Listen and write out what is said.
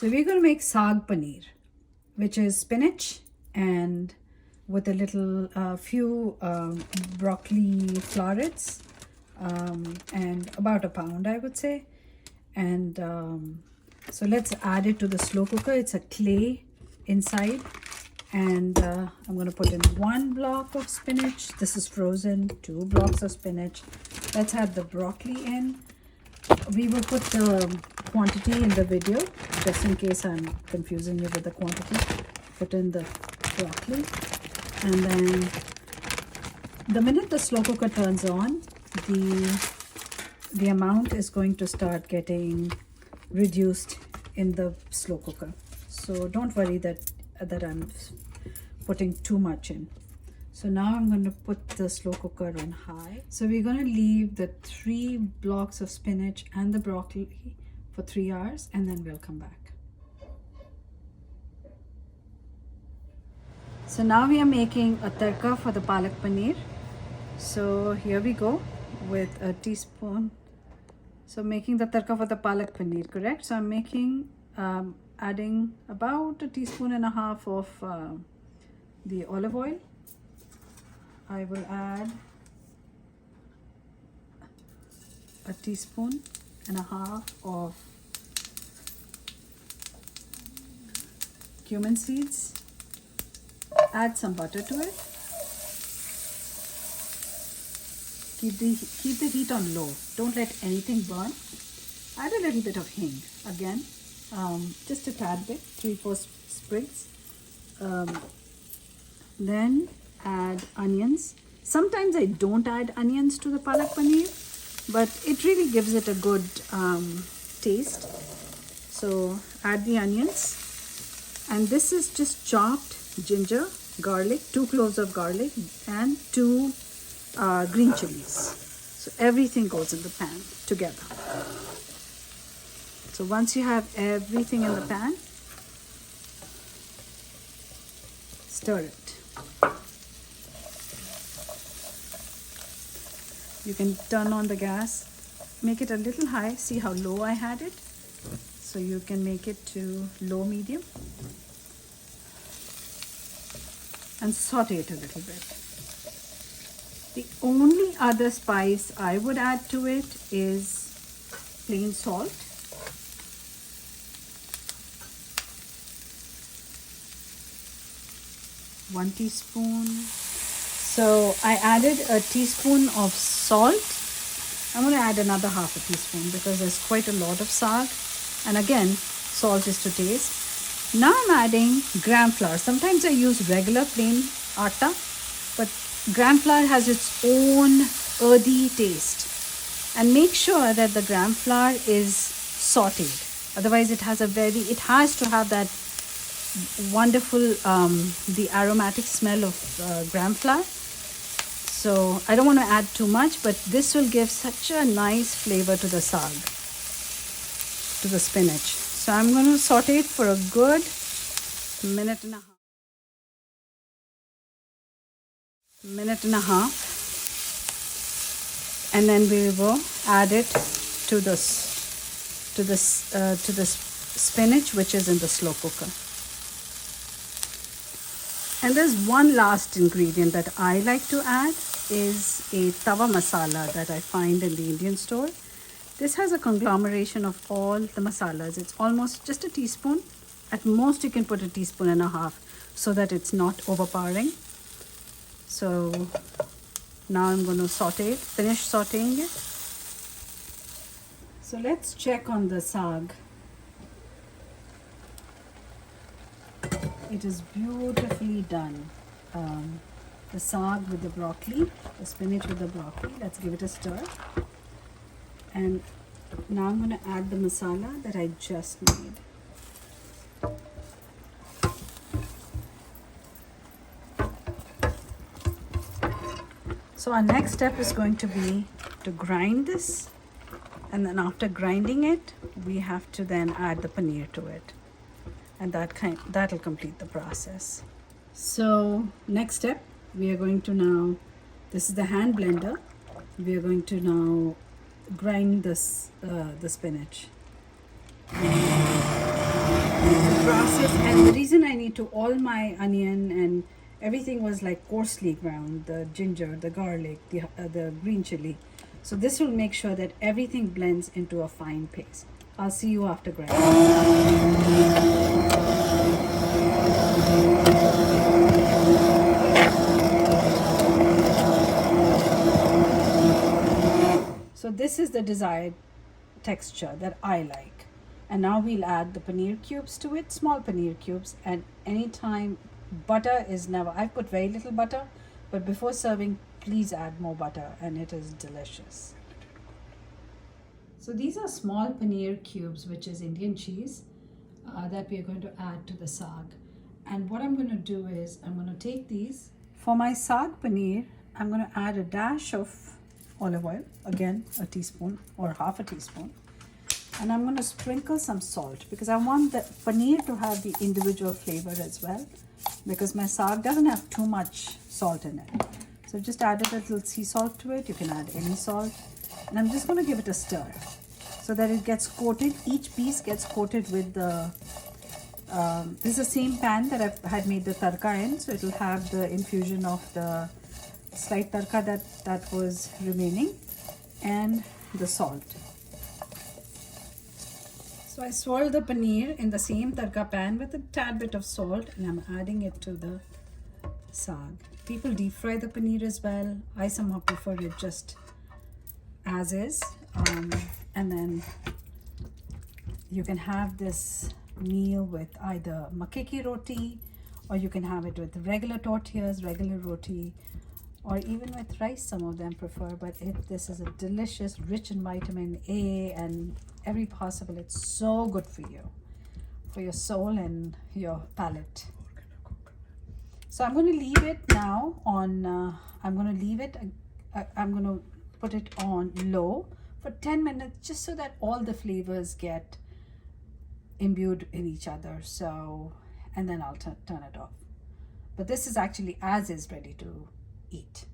So we're going to make saag paneer, which is spinach and with a little few broccoli florets, and about a pound, I would say. And so let's add it to the slow cooker. It's a clay inside, and I'm going to put in 1 block of spinach. This is frozen. 2 blocks of spinach. Let's add the broccoli in. We will put the quantity in the video just in case I'm confusing you with the quantity. Put in the broccoli, and then the minute the slow cooker turns on, the amount is going to start getting reduced in the slow cooker. So don't worry that I'm putting too much in. So now I'm going to put the slow cooker on high. So we're going to leave the 3 blocks of spinach and the broccoli for 3 hours, and then we'll come back. So now we are making a tadka for the palak paneer. So here we go with a teaspoon. So making the tadka for the palak paneer, correct? So I'm making, adding about 1.5 teaspoons of the olive oil. I will add 1.5 teaspoons of cumin seeds. Add some butter to it. Keep the heat on low. Don't let anything burn. Add a little bit of hing again, just a tad bit, 3-4 sprigs. Then add onions. Sometimes I don't add onions to the palak paneer, but it really gives it a good taste. So add the onions, and this is just chopped ginger, garlic, 2 cloves of garlic, and 2 green chilies. So everything goes in the pan together. So once you have everything in the pan, stir it. You can turn on the gas, make it a little high. See how low I had it? So you can make it to low medium and saute it a little bit. The only other spice I would add to it is plain salt. One teaspoon. So I added 1 teaspoon of salt. I'm going to add another 1/2 teaspoon because there's quite a lot of saag. And again, salt is to taste. Now I'm adding gram flour. Sometimes I use regular plain atta, but gram flour has its own earthy taste. And make sure that the gram flour is sauteed. Otherwise it has to have that wonderful, the aromatic smell of gram flour. So I don't want to add too much, but this will give such a nice flavor to the saag, to the spinach. So I'm going to saute it for a good 1.5 minutes. And then we will add it to the spinach, which is in the slow cooker. And there's one last ingredient that I like to add is a tawa masala that I find in the Indian store. This has a conglomeration of all the masalas. It's almost just 1 teaspoon. At most you can put 1.5 teaspoons so that it's not overpowering. So now I'm going to finish sauteing it. So let's check on the saag. It is beautifully done. The saag with the broccoli, the spinach with the broccoli. Let's give it a stir. And now I'm going to add the masala that I just made. So our next step is going to be to grind this, and then after grinding it, we have to then add the paneer to it, and that'll complete the process. So next step, we are going to now, this is the hand blender, we are going to now grind this the spinach. process. And the reason I need to, all my onion and everything was like coarsely ground, the ginger, the garlic, the green chili. So this will make sure that everything blends into a fine paste. I'll see you after grinding. So this is the desired texture that I like. And now we'll add the paneer cubes to it, small paneer cubes. And anytime, butter is never, I put very little butter, but before serving, please add more butter and it is delicious. So these are small paneer cubes, which is Indian cheese, that we are going to add to the saag. And what I'm going to do is I'm going to take these. For my saag paneer, I'm going to add a dash of olive oil, again a teaspoon or half a teaspoon. And I'm going to sprinkle some salt because I want the paneer to have the individual flavor as well, because my saag doesn't have too much salt in it. So just added a little sea salt to it. You can add any salt. And I'm just going to give it a stir so that it gets coated. Each piece gets coated with the, this is the same pan that I had made the tadka in. So it will have the infusion of the slight tadka that was remaining and the salt. So I swirl the paneer in the same tadka pan with a tad bit of salt and I'm adding it to the saag. People deep fry the paneer as well. I somehow prefer it just as is. And then you can have this meal with either makke ki roti, or you can have it with regular tortillas, regular roti, or even with rice. Some of them prefer, but this is a delicious, rich in vitamin A and every possible. It's so good for you, for your soul and your palate. So I'm going to leave it now on, I'm going to put it on low for 10 minutes just so that all the flavors get imbued in each other. So, and then I'll turn it off. But this is actually as is ready to eat.